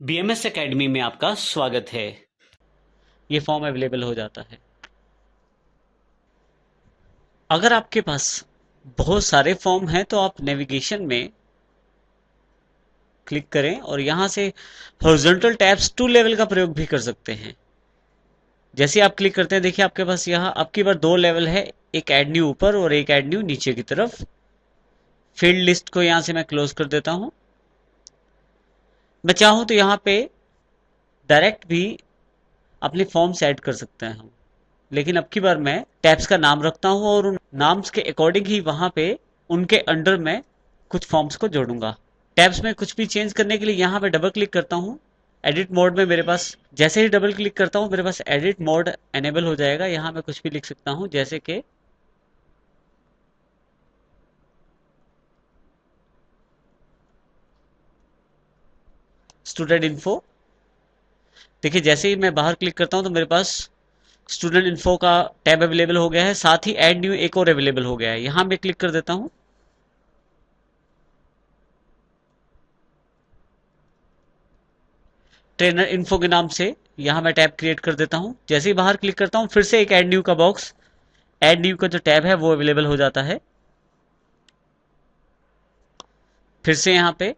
BMS academy में आपका स्वागत है। ये फॉर्म अवेलेबल हो जाता है। अगर आपके पास बहुत सारे फॉर्म हैं तो आप नेविगेशन में क्लिक करें और यहां से हॉरिजॉन्टल टैब्स टू लेवल का प्रयोग भी कर सकते हैं। जैसे आप क्लिक करते हैं, देखिए आपके पास यहाँ आपकी बार दो लेवल है, एक ऐड न्यू ऊपर और एक ऐड न्यू नीचे की तरफ। फील्ड लिस्ट को यहां से मैं क्लोज कर देता हूं। मैं चाहूं तो यहां पे डायरेक्ट भी अपने फॉर्म्स ऐड कर सकते हैं हम, लेकिन अब की बार मैं टैब्स का नाम रखता हूं और उन नाम्स के अकॉर्डिंग ही वहां पे उनके अंडर में कुछ फॉर्म्स को जोड़ूंगा। टैब्स में कुछ भी चेंज करने के लिए यहां पे डबल क्लिक करता हूं। एडिट मोड में मेरे पास जैसे ही डबल क्लिक करता हूं मेरे पास एडिट मोड एनेबल हो जाएगा। यहां मैं कुछ भी लिख सकता हूं, जैसे कि स्टूडेंट इन्फो। देखिए जैसे ही मैं बाहर क्लिक करता हूं तो मेरे पास स्टूडेंट इन्फो का टैब अवेलेबल हो गया है, साथ ही ऐड न्यू एक और अवेलेबल हो गया है। यहां मैं क्लिक कर देता हूं। ट्रेनर इन्फो के नाम से यहां मैं टैब क्रिएट कर देता हूं। जैसे ही बाहर क्लिक करता हूं फिर से एक ऐड न्यू का बॉक्स, ऐड न्यू का जो टैब है वो अवेलेबल हो जाता है। फिर से यहां पे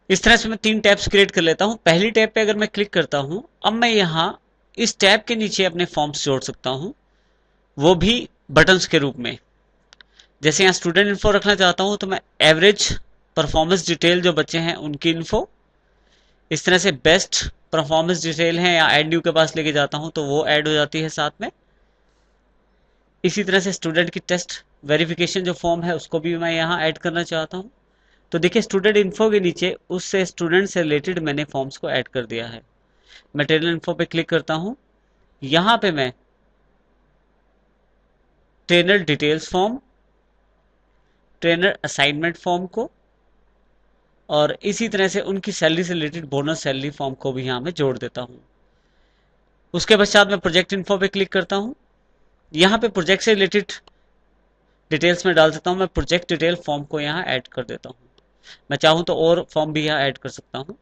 इस तरह से मैं तीन टैब्स क्रिएट कर लेता हूं। पहली टैब पे अगर मैं क्लिक करता हूं, अब मैं यहां इस टैब के नीचे अपने फॉर्म्स जोड़ सकता हूं, वो भी बटन्स के रूप में। जैसे यहां स्टूडेंट इन्फो रखना चाहता हूं तो मैं एवरेज परफॉर्मेंस डिटेल जो बच्चे हैं उनकी इन्फो, इस तरह से बेस्ट परफॉर्मेंस डिटेल है या एड न्यू के पास लेके जाता हूं तो वो ऐड हो जाती है साथ में। इसी तरह से स्टूडेंट की टेस्ट वेरिफिकेशन जो फॉर्म है उसको भी मैं यहाँ ऐड करना चाहता हूँ। तो देखिए स्टूडेंट इन्फो के नीचे उससे स्टूडेंट से रिलेटेड मैंने फॉर्म्स को ऐड कर दिया है। मैं ट्रेनर इन्फो पे क्लिक करता हूँ। यहाँ पे मैं trainer details form, trainer assignment form को और इसी तरह से उनकी सैलरी से रिलेटेड बोनस सैलरी फॉर्म को भी यहाँ मैं जोड़ देता हूँ। उसके पश्चात मैं प्रोजेक्ट इन्फो पे क्लिक करता हूँ। यहाँ पे प्रोजेक्ट से रिलेटेड डिटेल्स में डाल सकता हूँ। मैं प्रोजेक्ट डिटेल फॉर्म को यहाँ ऐड कर देता हूँ। मैं चाहूँ तो और फॉर्म भी यहाँ ऐड कर सकता हूँ।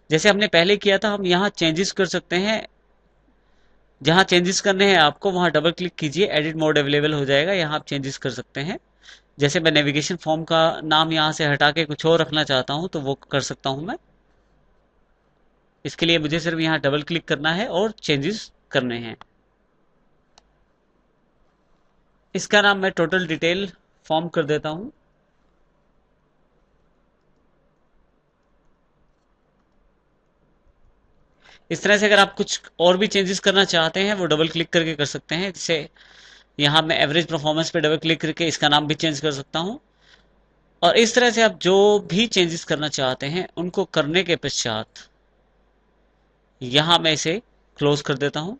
जैसे हमने पहले किया था, हम यहाँ चेंजेस कर सकते हैं। जहाँ चेंजेस करने हैं आपको वहाँ डबल क्लिक कीजिए, एडिट मोड अवेलेबल हो जाएगा, यहाँ आप चेंजेस कर सकते हैं। जैसे मैं नेविगेशन फॉर्म का नाम यहाँ से हटा के कुछ और रखना चाहता हूँ तो वो कर सकता हूँ मैं। इसके लिए मुझे सिर्फ यहाँ डबल क्लिक करना है और चेंजेस करने हैं। इसका नाम मैं टोटल डिटेल फॉर्म कर देता हूँ। इस तरह से अगर आप कुछ और भी चेंजेस करना चाहते हैं वो डबल क्लिक करके कर सकते हैं। जैसे यहाँ मैं एवरेज परफॉर्मेंस पे डबल क्लिक करके इसका नाम भी चेंज कर सकता हूँ। और इस तरह से आप जो भी चेंजेस करना चाहते हैं उनको करने के पश्चात यहाँ मैं इसे क्लोज कर देता हूँ।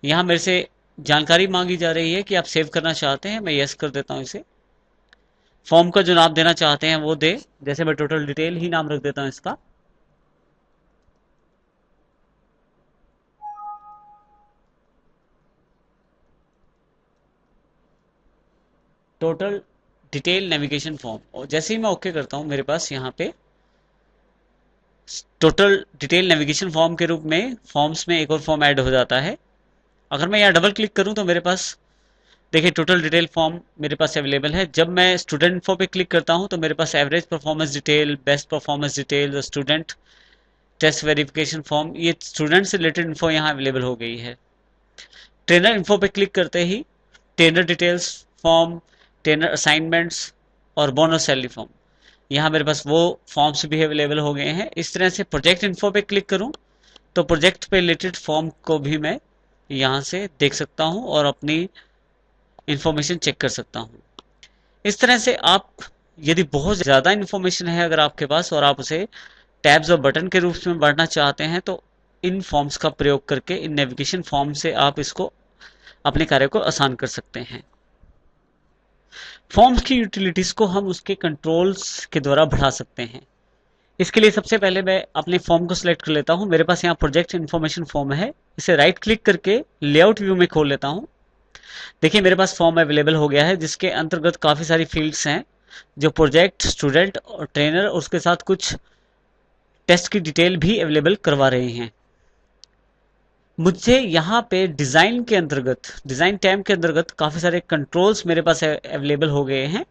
यहाँ मेरे से जानकारी मांगी जा रही है कि आप सेव करना चाहते हैं, मैं यस कर देता हूँ इसे। फॉर्म का जो नाम देना चाहते हैं वो दे, जैसे मैं टोटल डिटेल ही नाम रख देता हूँ इसका। टोटल डिटेल नेविगेशन फॉर्म, और जैसे ही मैं ओके करता हूँ मेरे पास यहाँ पे टोटल डिटेल नेविगेशन फॉर्म के रूप में फॉर्म्स में एक और फॉर्म ऐड हो जाता है। अगर मैं यहाँ डबल क्लिक करूँ तो मेरे पास देखिए टोटल डिटेल फॉर्म मेरे पास अवेलेबल है। जब मैं स्टूडेंट इन्फो पे क्लिक करता हूँ तो मेरे पास average performance detail, best performance detail, student test verification form, ये स्टूडेंट से रिलेटेड इन्फो यहाँ अवेलेबल हो गई है। ट्रेनर इन्फो पे क्लिक करते ही trainer details form, trainer assignments और बोनस सैलरी फॉर्म, यहाँ मेरे पास वो फॉर्म्स भी अवेलेबल हो गए हैं। इस तरह से प्रोजेक्ट इन्फो पे क्लिक करूं तो प्रोजेक्ट पे रिलेटेड फॉर्म को भी मैं यहाँ से देख सकता हूँ और अपनी इंफॉर्मेशन चेक कर सकता हूँ। इस तरह से आप यदि बहुत ज़्यादा इंफॉर्मेशन है अगर आपके पास और आप उसे टैब्स और बटन के रूप में बढ़ना चाहते हैं तो इन फॉर्म्स का प्रयोग करके, इन नेविगेशन फॉर्म से आप इसको अपने कार्य को आसान कर सकते हैं। फॉर्म्स की यूटिलिटीज को हम उसके कंट्रोल्स के द्वारा बढ़ा सकते हैं। इसके लिए सबसे पहले मैं अपने फॉर्म को सिलेक्ट कर लेता हूं। मेरे पास यहाँ प्रोजेक्ट इन्फॉर्मेशन फॉर्म है, इसे राइट क्लिक करके लेआउट व्यू में खोल लेता हूं। देखिए मेरे पास फॉर्म अवेलेबल हो गया है, जिसके अंतर्गत काफ़ी सारी फील्ड्स हैं, जो प्रोजेक्ट, स्टूडेंट और ट्रेनर, उसके साथ कुछ टेस्ट की डिटेल भी अवेलेबल करवा रहे हैं। मुझे यहाँ पे डिज़ाइन के अंतर्गत, डिज़ाइन टैब के अंतर्गत काफ़ी सारे कंट्रोल्स मेरे पास अवेलेबल हो गए हैं।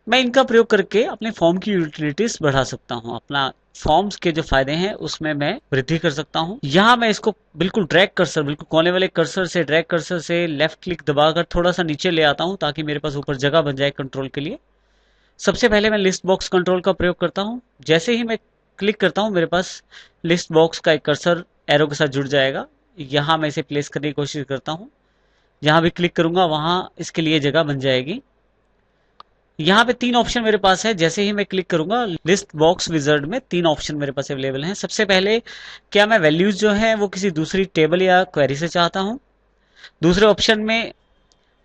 मैं इनका प्रयोग करके अपने फॉर्म की यूटिलिटीज बढ़ा सकता हूँ, अपना फॉर्म्स के जो फायदे हैं उसमें मैं वृद्धि कर सकता हूँ। यहाँ मैं इसको बिल्कुल ड्रैग कर्सर, बिल्कुल कोने वाले कर्सर से, ड्रैग कर्सर से लेफ्ट क्लिक दबाकर थोड़ा सा नीचे ले आता हूँ, ताकि मेरे पास ऊपर जगह बन जाए कंट्रोल के लिए। सबसे पहले मैं लिस्ट बॉक्स कंट्रोल का प्रयोग करता हूँ। जैसे ही मैं क्लिक करता हूँ, मेरे पास लिस्ट बॉक्स का एक कर्सर एरो के साथ जुड़ जाएगा। यहाँ मैं इसे प्लेस करने की कोशिश करता हूँ। जहाँ भी क्लिक करूंगा वहां इसके लिए जगह बन जाएगी। यहाँ पे 3 ऑप्शन मेरे पास है। जैसे ही मैं क्लिक करूंगा, लिस्ट बॉक्स विजर्ड में 3 ऑप्शन मेरे पास अवेलेबल हैं। सबसे पहले, क्या मैं वैल्यूज जो है वो किसी दूसरी टेबल या क्वेरी से चाहता हूँ। दूसरे ऑप्शन में,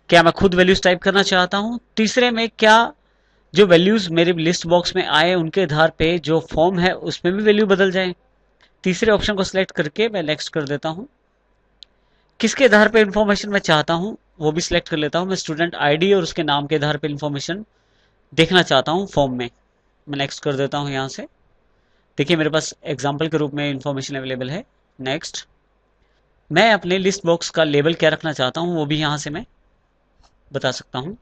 क्या मैं खुद वैल्यूज टाइप करना चाहता हूँ। तीसरे में, क्या जो वैल्यूज मेरे लिस्ट बॉक्स में आए उनके आधार पे जो फॉर्म है उसमें भी वैल्यू बदल जाए। तीसरे ऑप्शन को सिलेक्ट करके मैं नेक्स्ट कर देता हूँ। किसके आधार पे इंफॉर्मेशन मैं चाहता हूँ वो भी सिलेक्ट कर लेता हूँ। मैं स्टूडेंट आईडी और उसके नाम के आधार पे इंफॉर्मेशन देखना चाहता हूँ फॉर्म में। मैं नेक्स्ट कर देता हूँ यहाँ से। देखिए मेरे पास एग्जाम्पल के रूप में इंफॉर्मेशन अवेलेबल है। नेक्स्ट। मैं अपने लिस्ट बॉक्स का लेबल क्या रखना चाहता हूँ वो भी यहाँ से मैं बता सकता हूँ।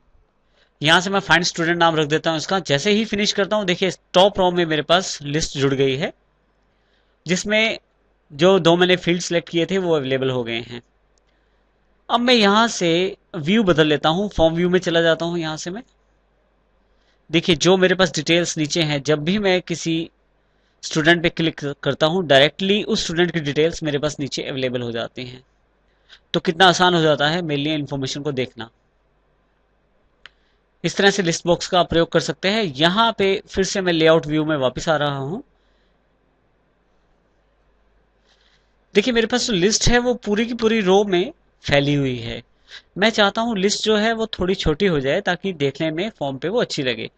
यहाँ से मैं फाइंड स्टूडेंट नाम रख देता हूँ इसका। जैसे ही फिनिश करता हूँ, देखिए टॉप रो में मेरे पास लिस्ट जुड़ गई है, जिसमें जो 2 मैंने फील्ड सेलेक्ट किए थे वो अवेलेबल हो गए हैं। अब मैं यहाँ से व्यू बदल लेता हूँ, फॉर्म व्यू में चला जाता हूँ। यहाँ से मैं, देखिए जो मेरे पास डिटेल्स नीचे हैं, जब भी मैं किसी स्टूडेंट पे क्लिक करता हूँ, डायरेक्टली उस स्टूडेंट की डिटेल्स मेरे पास नीचे अवेलेबल हो जाती हैं। तो कितना आसान हो जाता है मेरे लिए इन्फॉर्मेशन को देखना। इस तरह से लिस्ट बॉक्स का आप प्रयोग कर सकते हैं। यहाँ पे फिर से मैं लेआउट व्यू में वापस आ रहा हूँ। देखिए मेरे पास जो लिस्ट है वो पूरी की पूरी रो में फैली हुई है। मैं चाहता हूँ लिस्ट जो है वो थोड़ी छोटी हो जाए, ताकि देखने में फॉर्म पे वो अच्छी लगे।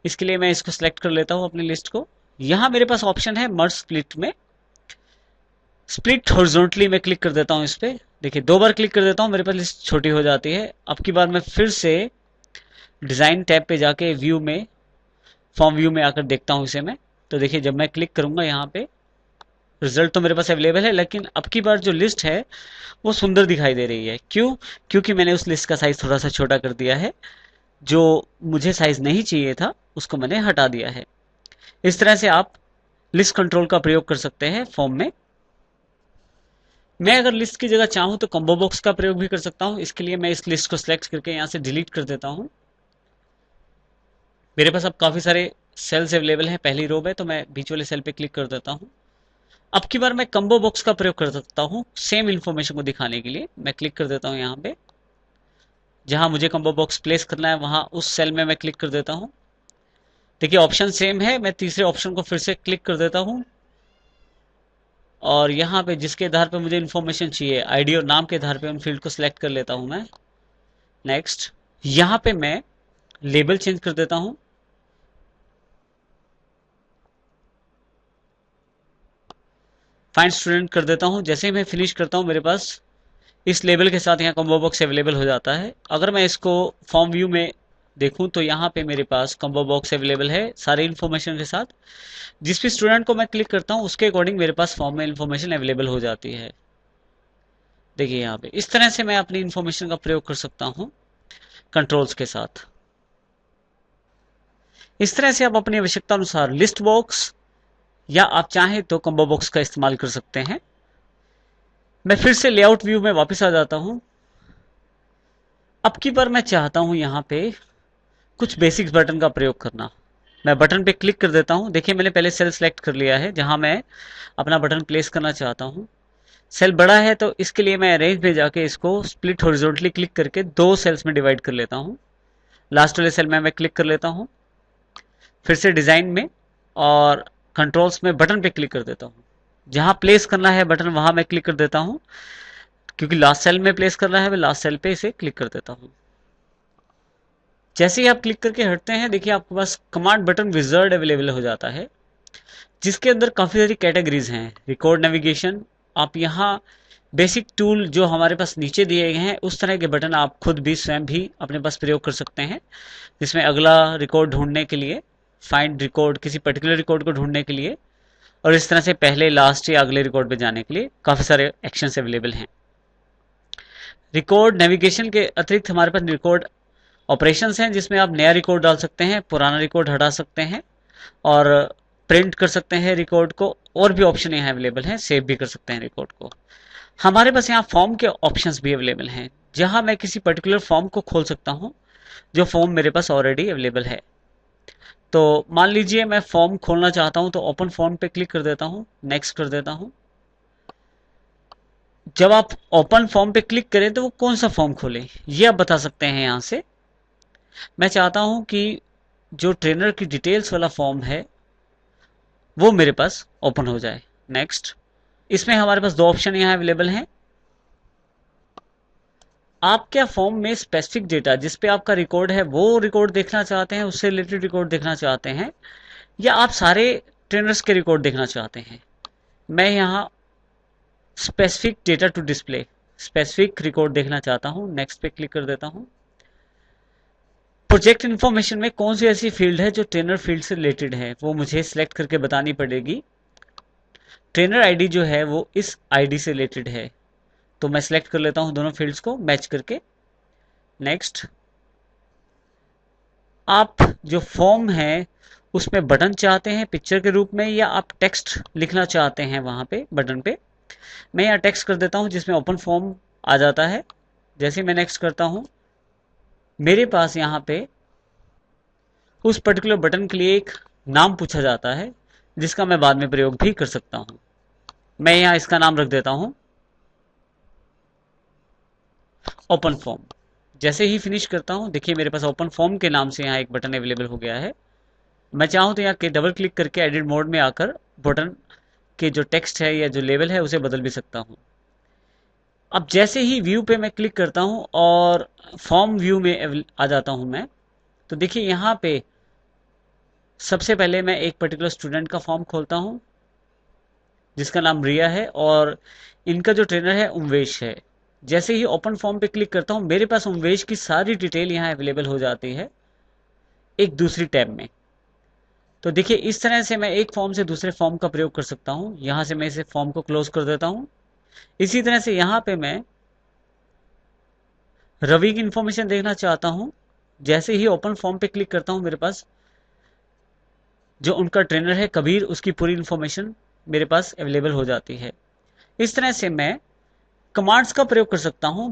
इसके लिए मैं इसको सिलेक्ट कर लेता हूँ अपनी लिस्ट को। यहाँ मेरे पास ऑप्शन है मर्ज स्प्लिट में, स्प्लिट हॉरिजॉन्टली में क्लिक कर देता हूँ इस पे। देखिए 2 बार क्लिक कर देता हूँ, मेरे पास लिस्ट छोटी हो जाती है। अब की बार मैं फिर से डिजाइन टैब पे जाके व्यू में, फॉर्म व्यू में आकर देखता हूँ इसे मैं। तो देखिए जब मैं क्लिक करूंगा यहाँ पे, रिजल्ट तो मेरे पास अवेलेबल है, लेकिन अब की बार जो लिस्ट है वो सुंदर दिखाई दे रही है। क्यों? क्योंकि मैंने उस लिस्ट का साइज थोड़ा सा छोटा कर दिया है। जो मुझे साइज नहीं चाहिए था उसको मैंने हटा दिया है। इस तरह से आप लिस्ट कंट्रोल का प्रयोग कर सकते हैं फॉर्म में। मैं अगर लिस्ट की जगह चाहूं तो कॉम्बो बॉक्स का प्रयोग भी कर सकता हूं। इसके लिए मैं इस लिस्ट को सिलेक्ट करके यहां से डिलीट कर देता हूं। मेरे पास अब काफी सारे सेल्स अवेलेबल हैं पहली रो में, तो मैं बीच वाले सेल पे क्लिक कर देता हूं। अब की बार मैं कम्बो बॉक्स का प्रयोग कर सकता हूँ सेम इन्फॉर्मेशन को दिखाने के लिए। मैं क्लिक कर देता हूँ यहाँ पे, जहां मुझे कम्बो बॉक्स प्लेस करना है वहां उस सेल में मैं क्लिक कर देता हूँ। देखिए ऑप्शन सेम है। मैं तीसरे ऑप्शन को फिर से क्लिक कर देता हूँ, और यहाँ पे जिसके आधार पे मुझे इन्फॉर्मेशन चाहिए, आईडी और नाम के आधार पे उन फील्ड को सिलेक्ट कर लेता हूँ मैं। नेक्स्ट। यहाँ पे मैं लेबल चेंज कर देता हूँ। फाइंड स्टूडेंट कर देता हूँ। जैसे ही मैं फिनिश करता हूँ, मेरे पास इस लेबल के साथ यहाँ कॉम्बो बॉक्स अवेलेबल हो जाता है। अगर मैं इसको फॉर्म व्यू में देखूं तो यहाँ पे मेरे पास कॉम्बो बॉक्स अवेलेबल है सारी इन्फॉर्मेशन के साथ। जिस भी स्टूडेंट को मैं क्लिक करता हूँ उसके अकॉर्डिंग मेरे पास फॉर्म में इन्फॉर्मेशन अवेलेबल हो जाती है। देखिए यहाँ पे इस तरह से मैं अपनी इन्फॉर्मेशन का प्रयोग कर सकता हूँ कंट्रोल्स के साथ। इस तरह से आप अपनी आवश्यकता अनुसार लिस्ट बॉक्स या आप चाहें तो कॉम्बो बॉक्स का इस्तेमाल कर सकते हैं। मैं फिर से लेआउट व्यू में वापस आ जाता हूं। अब की बार मैं चाहता हूं यहां पे कुछ बेसिक्स बटन का प्रयोग करना। मैं बटन पे क्लिक कर देता हूं। देखिए मैंने पहले सेल सेलेक्ट कर लिया है जहां मैं अपना बटन प्लेस करना चाहता हूं। सेल बड़ा है तो इसके लिए मैं अरेंज पे जाके इसको स्प्लिट हॉरिजॉन्टली क्लिक करके 2 सेल्स में डिवाइड कर लेता हूं। लास्ट वाले सेल में मैं क्लिक कर लेता हूं। फिर से डिजाइन में और कंट्रोल्स में बटन पे क्लिक कर देता हूं। जहां प्लेस करना है बटन वहां मैं क्लिक कर देता हूं। क्योंकि लास्ट सेल में प्लेस करना है, मैं लास्ट सेल पे इसे क्लिक कर देता हूं। जैसे ही आप क्लिक करके हटते हैं, देखिए आपके पास कमांड बटन विजार्ड अवेलेबल हो जाता है, जिसके अंदर काफी सारी कैटेगरीज हैं। रिकॉर्ड नेविगेशन, आप यहाँ बेसिक टूल जो हमारे पास नीचे दिए गए हैं उस तरह के बटन आप खुद भी स्वयं भी अपने पास प्रयोग कर सकते हैं, जिसमें अगला रिकॉर्ड ढूंढने के लिए, फाइंड रिकॉर्ड किसी पर्टिकुलर रिकॉर्ड को ढूंढने के लिए, और इस तरह से पहले लास्ट या अगले रिकॉर्ड पे जाने के लिए काफ़ी सारे एक्शंस अवेलेबल हैं। रिकॉर्ड नेविगेशन के अतिरिक्त हमारे पास रिकॉर्ड ऑपरेशंस हैं, जिसमें आप नया रिकॉर्ड डाल सकते हैं, पुराना रिकॉर्ड हटा सकते हैं और प्रिंट कर सकते हैं रिकॉर्ड को। और भी ऑप्शन यहाँ अवेलेबल हैं, सेव भी कर सकते हैं रिकॉर्ड को। हमारे पास यहाँ फॉर्म के ऑप्शंस भी अवेलेबल हैं, जहां मैं किसी पर्टिकुलर फॉर्म को खोल सकता हूं जो फॉर्म मेरे पास ऑलरेडी अवेलेबल है। तो मान लीजिए मैं फॉर्म खोलना चाहता हूं, तो ओपन फॉर्म पे क्लिक कर देता हूं, नेक्स्ट कर देता हूं। जब आप ओपन फॉर्म पे क्लिक करें तो वो कौन सा फॉर्म खोलें ये आप बता सकते हैं यहाँ से। मैं चाहता हूं कि जो ट्रेनर की डिटेल्स वाला फॉर्म है वो मेरे पास ओपन हो जाए। नेक्स्ट। इसमें हमारे पास दो ऑप्शन यहाँ अवेलेबल हैं। आप क्या फॉर्म में स्पेसिफिक डेटा जिस पे आपका रिकॉर्ड है वो रिकॉर्ड देखना चाहते हैं, उससे रिलेटेड रिकॉर्ड देखना चाहते हैं, या आप सारे ट्रेनर्स के रिकॉर्ड देखना चाहते हैं। मैं यहाँ specific data to display, specific record देखना चाहता हूँ। नेक्स्ट पे क्लिक कर देता हूँ। प्रोजेक्ट इन्फॉर्मेशन में कौन सी ऐसी फील्ड है जो ट्रेनर फील्ड से रिलेटेड है वो मुझे सिलेक्ट करके बतानी पड़ेगी। ट्रेनर आईडी जो है वो इस आईडी से रिलेटेड है, तो मैं सिलेक्ट कर लेता हूं दोनों फील्ड्स को मैच करके। नेक्स्ट। आप जो फॉर्म है उसमें बटन चाहते हैं पिक्चर के रूप में, या आप टेक्स्ट लिखना चाहते हैं वहां पे बटन पे। मैं यहाँ टेक्स्ट कर देता हूं जिसमें ओपन फॉर्म आ जाता है। जैसे मैं नेक्स्ट करता हूं, मेरे पास यहाँ पे उस पर्टिकुलर बटन के लिए एक नाम पूछा जाता है, जिसका मैं बाद में प्रयोग भी कर सकता हूं। मैं यहाँ इसका नाम रख देता हूं ओपन फॉर्म। जैसे ही फिनिश करता हूं, देखिए मेरे पास ओपन फॉर्म के नाम से यहाँ एक बटन अवेलेबल हो गया है। मैं चाहूं तो यहाँ के डबल क्लिक करके एडिट मोड में आकर बटन के जो टेक्स्ट है या जो लेवल है उसे बदल भी सकता हूं। अब जैसे ही व्यू पे मैं क्लिक करता हूं और फॉर्म व्यू में आ जाता हूं मैं, तो देखिए यहाँ पे सबसे पहले मैं एक पर्टिकुलर स्टूडेंट का फॉर्म खोलता हूं जिसका नाम रिया है, और इनका जो ट्रेनर है उमेश है। जैसे ही ओपन फॉर्म पे क्लिक करता हूं, मेरे पास उमेश की सारी डिटेल यहाँ अवेलेबल हो जाती है एक दूसरी टैब में। तो देखिए इस तरह से मैं एक फॉर्म से दूसरे फॉर्म का प्रयोग कर सकता हूं। यहां से मैं इसे फॉर्म को क्लोज कर देता हूं। इसी तरह से यहां पे मैं रवि की इंफॉर्मेशन देखना चाहता हूं। जैसे ही ओपन फॉर्म पे क्लिक करता हूं, मेरे पास जो उनका ट्रेनर है कबीर, उसकी पूरी इंफॉर्मेशन मेरे पास अवेलेबल हो जाती है। इस तरह से मैं कमांड्स का प्रयोग कर सकता हूं।